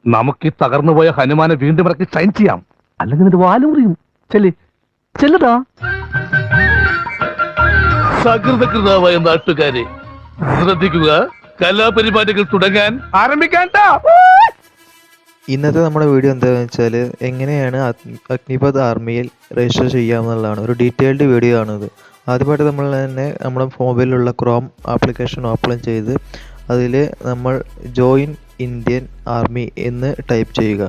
നമുക്ക് ഈ തകർന്നുപോയ ഹനുമാനെ വീണ്ടും ഇറക്കി ഷൈൻ ചെയ്യാം. അല്ലെങ്കിൽ നിന്റെ വാലും മുറിയും. ചെല്ല് ചെല്ലടാ. സകൃതകൃതാവായ നാട്ടുകാരെ ശ്രദ്ധിക്കുക, കലാപരിപാടികൾ തുടങ്ങാൻ ആരംഭിക്കാൻ. ഇന്നത്തെ നമ്മുടെ വീഡിയോ എന്താണെന്ന് വെച്ചാൽ എങ്ങനെയാണ് അഗ്നിപത് ആർമിയിൽ രജിസ്റ്റർ ചെയ്യാമെന്നുള്ളതാണ്. ഒരു ഡീറ്റെയിൽഡ് വീഡിയോ ആണിത്. ആദ്യമായിട്ട് നമ്മൾ തന്നെ നമ്മുടെ മൊബൈലിലുള്ള ക്രോം ആപ്ലിക്കേഷൻ ഓപ്പൺ ചെയ്ത് അതിൽ നമ്മൾ ജോയിൻ ഇന്ത്യൻ ആർമി എന്ന് ടൈപ്പ് ചെയ്യുക.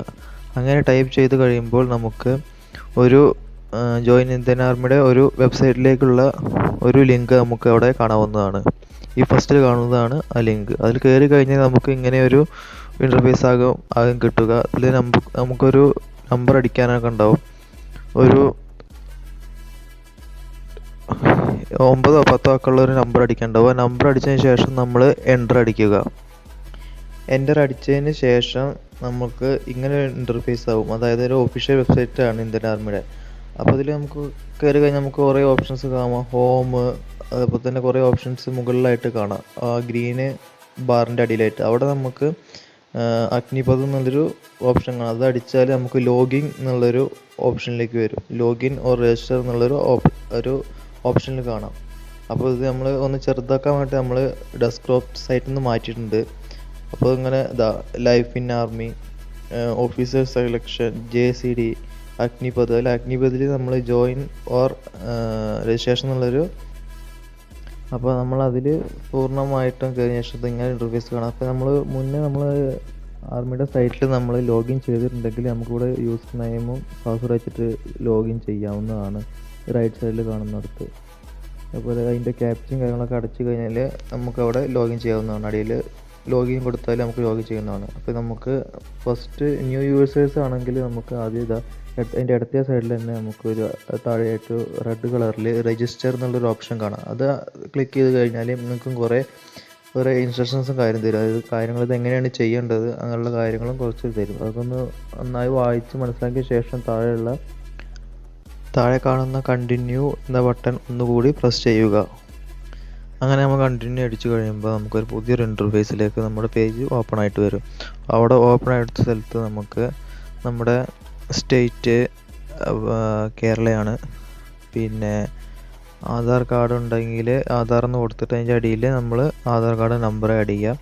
അങ്ങനെ ടൈപ്പ് ചെയ്ത് കഴിയുമ്പോൾ നമുക്ക് ഒരു ജോയിൻ ഇന്ത്യൻ ആർമിയുടെ ഒരു വെബ്സൈറ്റിലേക്കുള്ള ഒരു ലിങ്ക് നമുക്ക് അവിടെ കാണാവുന്നതാണ്. ഈ ഫസ്റ്റിൽ കാണുന്നതാണ് ആ ലിങ്ക്. അതിൽ കയറി കഴിഞ്ഞാൽ നമുക്ക് ഇങ്ങനെ ഒരു ഇൻ്റർഫേസ് ആകും കിട്ടുക. അതിൽ നമുക്കൊരു നമ്പർ അടിക്കാനൊക്കെ ഉണ്ടാവും. ഒരു 9 or 10 ഒക്കെ ഉള്ള ഒരു നമ്പർ അടിക്കാനുണ്ടാവും. ആ നമ്പർ അടിച്ചതിന് ശേഷം നമ്മൾ എൻ്റർ അടിക്കുക. എൻ്റർ അടിച്ചതിന് ശേഷം നമുക്ക് ഇങ്ങനെ ഒരു ഇൻ്റർഫേസ് ആവും. അതായത് ഒരു ഒഫീഷ്യൽ വെബ്സൈറ്റാണ് ഇന്ത്യൻ ആർമിയുടെ. അപ്പോൾ ഇതിൽ നമുക്ക് കയറി കഴിഞ്ഞാൽ നമുക്ക് കുറേ ഓപ്ഷൻസ് കാണാം. ഹോം, അതുപോലെ തന്നെ കുറേ ഓപ്ഷൻസ് മുകളിലായിട്ട് കാണാം, ആ ഗ്രീന് ബാറിൻ്റെ അടിയിലായിട്ട്. അവിടെ നമുക്ക് അഗ്നിപത് എന്നുള്ളൊരു ഓപ്ഷൻ കാണാം. അത് അടിച്ചാൽ നമുക്ക് ലോഗിൻ എന്നുള്ളൊരു ഓപ്ഷനിലേക്ക് വരും. ലോഗിൻ ഓർ രജിസ്റ്റർ എന്നുള്ളൊരു ഒരു ഓപ്ഷനിൽ കാണാം. അപ്പോൾ ഇത് നമ്മൾ ഒന്ന് ചെറുതാക്കാൻ വേണ്ടി നമ്മൾ ഡെസ്ക്ടോപ്പ് സൈറ്റിൽ നിന്ന് മാറ്റിയിട്ടുണ്ട്. അപ്പോൾ ഇങ്ങനെ life in army, officer selection, JCD, Agnipath. അതിൽ അഗ്നിപതിൽ നമ്മൾ ജോയിൻ ഓർ രജിസ്ട്രേഷൻ എന്നുള്ളൊരു, അപ്പോൾ നമ്മൾ അതിൽ പൂർണ്ണമായിട്ടും കഴിഞ്ഞ ശേഷം ഇങ്ങനെ ഇൻ്റർഫേസ് കാണാം. അപ്പോൾ നമ്മൾ ആർമിയുടെ സൈറ്റിൽ നമ്മൾ ലോഗിൻ ചെയ്തിട്ടുണ്ടെങ്കിൽ നമുക്കിവിടെ യൂസർ നെയിമും പാസ്വേഡ് വെച്ചിട്ട് ലോഗിൻ ചെയ്യാവുന്നതാണ്. റൈറ്റ് സൈഡിൽ കാണുന്നിടത്ത്. അതുപോലെ അതിൻ്റെ ക്യാപ്ചയും കാര്യങ്ങളൊക്കെ അടച്ചു കഴിഞ്ഞാൽ നമുക്കവിടെ ലോഗിൻ ചെയ്യാവുന്നതാണ്. അടിയിൽ ലോഗിൻ കൊടുത്താൽ നമുക്ക് ലോഗിൻ ചെയ്യുന്നതാണ്. അപ്പോൾ നമുക്ക് ഫസ്റ്റ് ന്യൂ യൂസേഴ്സ് ആണെങ്കിൽ നമുക്ക് ആദ്യം അതിൻ്റെ ഇടത്തെ സൈഡിൽ തന്നെ നമുക്കൊരു താഴെയായിട്ട് റെഡ് കളറിൽ രജിസ്റ്റർ എന്നുള്ളൊരു ഓപ്ഷൻ കാണാം. അത് ക്ലിക്ക് ചെയ്ത് കഴിഞ്ഞാൽ നിങ്ങൾക്കും കുറേ ഇൻസ്ട്രക്ഷൻസും കാര്യം തരും. അതായത് കാര്യങ്ങൾ ഇത് എങ്ങനെയാണ് ചെയ്യേണ്ടത് അങ്ങനെയുള്ള കാര്യങ്ങളും കുറച്ച് തരും. അതൊക്കെ ഒന്ന് നന്നായി വായിച്ച് മനസ്സിലാക്കിയ ശേഷം താഴെ കാണുന്ന കണ്ടിന്യൂ എന്ന ബട്ടൺ ഒന്നുകൂടി പ്രസ് ചെയ്യുക. അങ്ങനെ നമ്മൾ കണ്ടിന്യൂ അടിച്ചു കഴിയുമ്പോൾ നമുക്കൊരു പുതിയൊരു ഇൻ്റർഫേസിലേക്ക് നമ്മുടെ പേജ് ഓപ്പൺ ആയിട്ട് വരും. അവിടെ ഓപ്പൺ ആയിട്ട് സ്ഥലത്ത് നമുക്ക് നമ്മുടെ സ്റ്റേറ്റ് കേരളയാണ്. പിന്നെ ആധാർ കാർഡ് ഉണ്ടെങ്കിൽ ആധാർ എന്ന് കൊടുത്തിട്ട് അതിൻ്റെ അടിയിൽ നമ്മൾ ആധാർ കാർഡ് നമ്പർ ആഡ് ചെയ്യുക.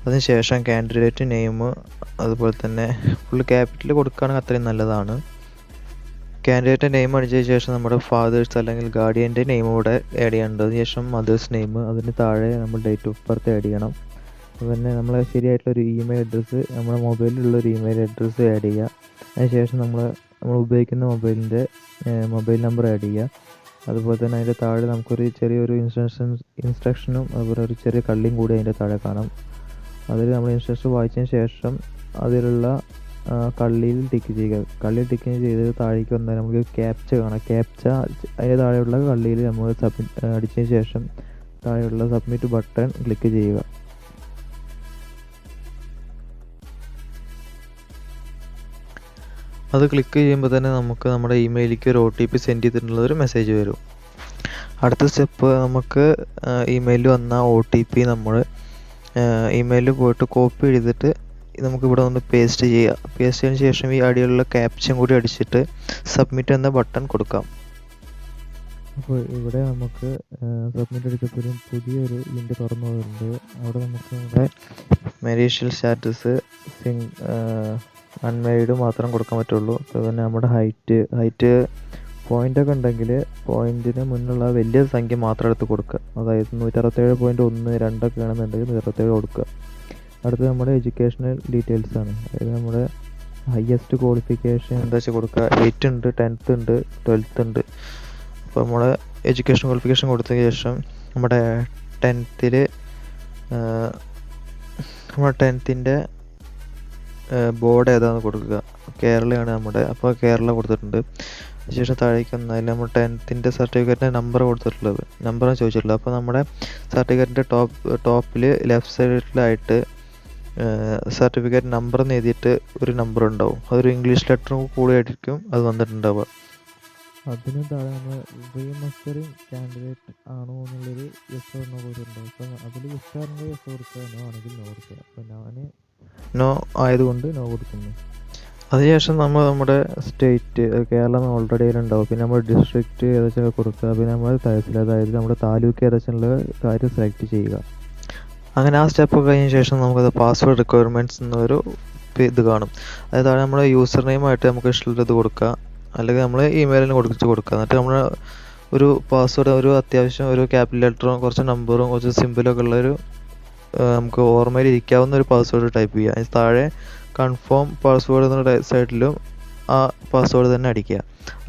അതിനുശേഷം കാൻഡിഡേറ്റ് നെയിം, അതുപോലെ തന്നെ ഫുൾ ക്യാപിറ്റൽ കൊടുക്കുകയാണെങ്കിൽ അത്രയും നല്ലതാണ്. കാൻഡിഡേറ്റ് നെയിം അടിച്ചതിന് ശേഷം നമ്മുടെ ഫാദേഴ്സ് അല്ലെങ്കിൽ ഗാർഡിയൻ്റെ നെയിം കൂടെ ആഡ് ചെയ്യേണ്ടത്. അതിനുശേഷം മദേഴ്സ് നെയിം, അതിന് താഴെ നമ്മൾ ഡേറ്റ് ഓഫ് ബർത്ത് ആഡ് ചെയ്യണം. അതുപോലെ നമ്മൾ ശരിയായിട്ടുള്ളൊരു ഇമെയിൽ അഡ്രസ്സ്, നമ്മുടെ മൊബൈലിലുള്ളൊരു ഇമെയിൽ അഡ്രസ്സ് ആഡ് ചെയ്യുക. അതിനുശേഷം നമ്മൾ ഉപയോഗിക്കുന്ന മൊബൈലിൻ്റെ മൊബൈൽ നമ്പർ ആഡ് ചെയ്യുക. അതുപോലെ തന്നെ അതിൻ്റെ താഴെ നമുക്കൊരു ചെറിയൊരു ഇൻസ്ട്രക്ഷനും അതുപോലെ ഒരു ചെറിയ കള്ളിയും കൂടി അതിൻ്റെ താഴെ കാണാം. അതിൽ നമ്മൾ ഇൻസ്ട്രക്ഷൻ വായിച്ചതിന് ശേഷം അതിലുള്ള കള്ളിയിൽ ടിക്ക് ചെയ്യുക. കള്ളിയിൽ ടിക്ക് ചെയ്ത് താഴേക്ക് വന്നാൽ നമുക്ക് ക്യാപ്ച കാണാം. ക്യാപ്ച അതിൻ്റെ താഴെയുള്ള കള്ളിയിൽ നമ്മൾ അടിച്ചതിന് ശേഷം താഴെയുള്ള സബ്മിറ്റ് ബട്ടൺ ക്ലിക്ക് ചെയ്യുക. അത് ക്ലിക്ക് ചെയ്യുമ്പോൾ തന്നെ നമുക്ക് നമ്മുടെ ഇമെയിലേക്ക് ഒരു OTP സെൻഡ് ചെയ്തിട്ടുള്ളൊരു മെസ്സേജ് വരും. അടുത്ത സ്റ്റെപ്പ്, നമുക്ക് ഇമെയിലിൽ വന്ന OTP നമ്മൾ ഇമെയിലിൽ പോയിട്ട് കോപ്പി ചെയ്തിട്ട് നമുക്കിവിടെ ഒന്ന് പേസ്റ്റ് ചെയ്യുക. പേസ്റ്റ് ചെയ്തതിന് ശേഷം ഈ അടിയിലുള്ള ക്യാപ്ഷൻ കൂടി അടിച്ചിട്ട് സബ്മിറ്റ് എന്ന ബട്ടൺ കൊടുക്കാം. അപ്പോൾ ഇവിടെ നമുക്ക് സബ്മിറ്റ് അടിച്ചപ്പോൾ പുതിയൊരു ലിങ്ക് തുറന്നു വരുന്നുണ്ട്. അവിടെ നമുക്ക് നമ്മുടെ മെരീഷ്യൽ സ്റ്റാറ്റസ് അൺമാരീഡ് മാത്രം കൊടുക്കാൻ പറ്റുള്ളൂ. അതുപോലെ നമ്മുടെ ഹൈറ്റ് പോയിൻ്റൊക്കെ ഉണ്ടെങ്കിൽ പോയിൻറ്റിന് മുന്നുള്ള വലിയ സംഖ്യ മാത്രം എടുത്ത് കൊടുക്കുക. അതായത് 167.1, 2 ആണെന്നുണ്ടെങ്കിൽ 167 കൊടുക്കുക. അടുത്ത് നമ്മുടെ എഡ്യൂക്കേഷണൽ ഡീറ്റെയിൽസ് ആണ്. അതായത് നമ്മുടെ ഹയസ്റ്റ് ക്വാളിഫിക്കേഷൻ എന്താ വെച്ചാൽ കൊടുക്കുക. 8 ഉണ്ട്, 10th ഉണ്ട്, 12th ഉണ്ട്. അപ്പോൾ നമ്മുടെ എഡ്യൂക്കേഷൻ ക്വാളിഫിക്കേഷൻ കൊടുത്തതിന് ശേഷം നമ്മുടെ 10th ബോർഡ് ഏതാണെന്ന് കൊടുക്കുക. കേരളയാണ് നമ്മുടെ. അപ്പോൾ കേരള കൊടുത്തിട്ടുണ്ട്. അതിനുശേഷം താഴേക്ക് വന്നാൽ നമ്മൾ 10th സർട്ടിഫിക്കറ്റിൻ്റെ നമ്പർ കൊടുത്തിട്ടുള്ളത്, നമ്പറാണ് ചോദിച്ചിട്ടുള്ളത്. അപ്പോൾ നമ്മുടെ സർട്ടിഫിക്കറ്റിൻ്റെ ടോപ്പിൽ ലെഫ്റ്റ് സൈഡിലായിട്ട് സർട്ടിഫിക്കറ്റ് നമ്പർ എന്ന് എഴുതിയിട്ട് ഒരു നമ്പർ ഉണ്ടാവും. അതൊരു ഇംഗ്ലീഷ് ലെറ്ററും കൂടി ആയിരിക്കും അത് വന്നിട്ടുണ്ടാവുക. അതിന് താഴെ നമ്മൾ റീമസ്റ്ററിങ് കാൻഡിഡേറ്റ് ആണോ എന്നുള്ളൊരു യെസ് ഓർ നോ കൊടുത്തിട്ടുണ്ടാവും. അപ്പോൾ അതിൽ യെസ് ആണെങ്കിൽ യെസ് കൊടുക്കുക, നോ ആണെങ്കിൽ നോ കൊടുക്കുക. അപ്പോൾ ഞാൻ നോ ആയതുകൊണ്ട് നോ കൊടുക്കുന്നു. അതിനുശേഷം നമ്മൾ നമ്മുടെ സ്റ്റേറ്റ് കേരളം ഓൾറെഡി അതിലുണ്ടാവും. പിന്നെ നമ്മൾ ഡിസ്ട്രിക്റ്റ് ഏതാച്ചാൽ കൊടുക്കുക. പിന്നെ നമ്മൾ തഹസിൽ അതായത് നമ്മുടെ താലൂക്ക് ഏതാച്ചുള്ള കാര്യം സെലക്ട് ചെയ്യുക. അങ്ങനെ ആ സ്റ്റെപ്പ് കഴിഞ്ഞ ശേഷം നമുക്കത് പാസ്വേഡ് റിക്വയർമെൻറ്റ്സ് എന്നൊരു ഇത് കാണും. അതായത് നമ്മുടെ യൂസർ നെയിമായിട്ട് നമുക്ക് ഇഷ്ടമുള്ളത് കൊടുക്കുക, അല്ലെങ്കിൽ നമ്മൾ ഇമെയിലിന് കൊടുക്കുക. എന്നിട്ട് നമ്മൾ ഒരു പാസ്വേഡ് ഒരു അത്യാവശ്യം ഒരു ക്യാപിറ്റൽ ലെറ്ററും കുറച്ച് നമ്പറും കുറച്ച് സിമ്പിളൊക്കെ ഉള്ളൊരു നമുക്ക് ഓർമ്മയിൽ ഇരിക്കാവുന്ന ഒരു പാസ്വേഡ് ടൈപ്പ് ചെയ്യുക. അതിന് താഴെ കൺഫേം പാസ്വേഡ് എന്ന സൈഡിലും ആ പാസ്വേഡ് തന്നെ അടിക്കുക.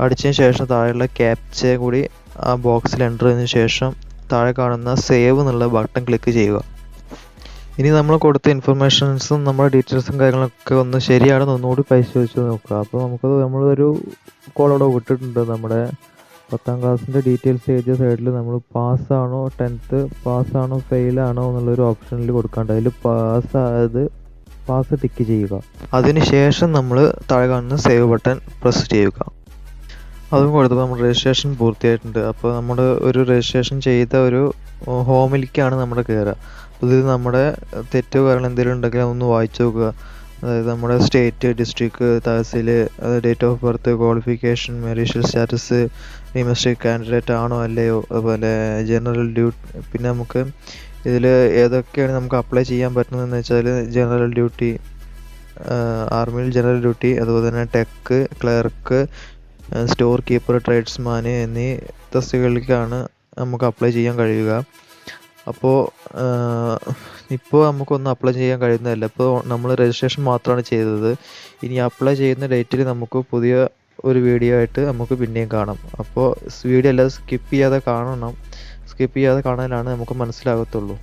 അടിച്ചതിന് ശേഷം താഴെയുള്ള ക്യാപ്ച കൂടി ആ ബോക്സിൽ എൻ്റർ ചെയ്തതിന് ശേഷം താഴെ കാണുന്ന സേവ് എന്നുള്ള ബട്ടൺ ക്ലിക്ക് ചെയ്യുക. ഇനി നമ്മൾ കൊടുത്ത ഇൻഫർമേഷൻസും നമ്മുടെ ഡീറ്റെയിൽസും കാര്യങ്ങളൊക്കെ ഒന്ന് ശരിയാണെന്ന് ഒന്നുകൂടി പരിശോധിച്ച് നോക്കുക. അപ്പോൾ നമുക്കത് നമ്മളൊരു കോളോടെ വിട്ടിട്ടുണ്ട്. നമ്മുടെ 10ാം ക്ലാസ്സിൻ്റെ ഡീറ്റെയിൽസ് എഴുതിയ സൈഡിൽ നമ്മൾ പാസ്സാണോ 10th പാസ്സാണോ ഫെയിലാണോ എന്നുള്ളൊരു ഓപ്ഷനിൽ കൊടുക്കാണ്ട് അതിൽ പാസ് ടിക്ക് ചെയ്യുക. അതിനുശേഷം നമ്മൾ താഴെ കാണുന്ന സേവ് ബട്ടൺ പ്രസ് ചെയ്യുക. അതും കൊടുത്തപ്പോൾ നമ്മുടെ രജിസ്ട്രേഷൻ പൂർത്തിയായിട്ടുണ്ട്. അപ്പോൾ നമ്മൾ ഒരു രജിസ്ട്രേഷൻ ചെയ്ത ഒരു ഹോമിലേക്കാണ് നമ്മുടെ കയറുക. അപ്പോൾ ഇത് നമ്മുടെ തെറ്റോ കാരണം എന്തെങ്കിലും ഉണ്ടെങ്കിൽ ഒന്ന് വായിച്ചു നോക്കുക. അതായത് നമ്മുടെ state, district, tehsil, date of birth, qualification, marital status, domestic candidate ആണോ അല്ലയോ, അതുപോലെ ജനറൽ ഡ്യൂട്ടി. പിന്നെ നമുക്ക് ഇതിൽ ഏതൊക്കെയാണ് നമുക്ക് അപ്ലൈ ചെയ്യാൻ പറ്റുന്നതെന്ന് വെച്ചാൽ ജനറൽ ഡ്യൂട്ടി, ആർമിയിൽ ജനറൽ ഡ്യൂട്ടി, അതുപോലെ തന്നെ tech, clerk, store keeper, tradesman എന്നീ തസ്തികകളിലേക്കാണ് നമുക്ക് അപ്ലൈ ചെയ്യാൻ കഴിയുക. അപ്പോൾ ഇപ്പോൾ നമുക്കൊന്നും അപ്ലൈ ചെയ്യാൻ കഴിയുന്നതല്ല. ഇപ്പോൾ നമ്മൾ രജിസ്ട്രേഷൻ മാത്രമാണ് ചെയ്തത്. ഇനി അപ്ലൈ ചെയ്യുന്ന ഡേറ്റിൽ നമുക്ക് പുതിയ ഒരു വീഡിയോ ആയിട്ട് നമുക്ക് പിന്നെയും കാണാം. അപ്പോൾ വീഡിയോ എല്ലാം സ്കിപ്പ് ചെയ്യാതെ കാണണം. സ്കിപ്പ് ചെയ്യാതെ കാണാനാണ് നമുക്ക് മനസ്സിലാകത്തുള്ളൂ.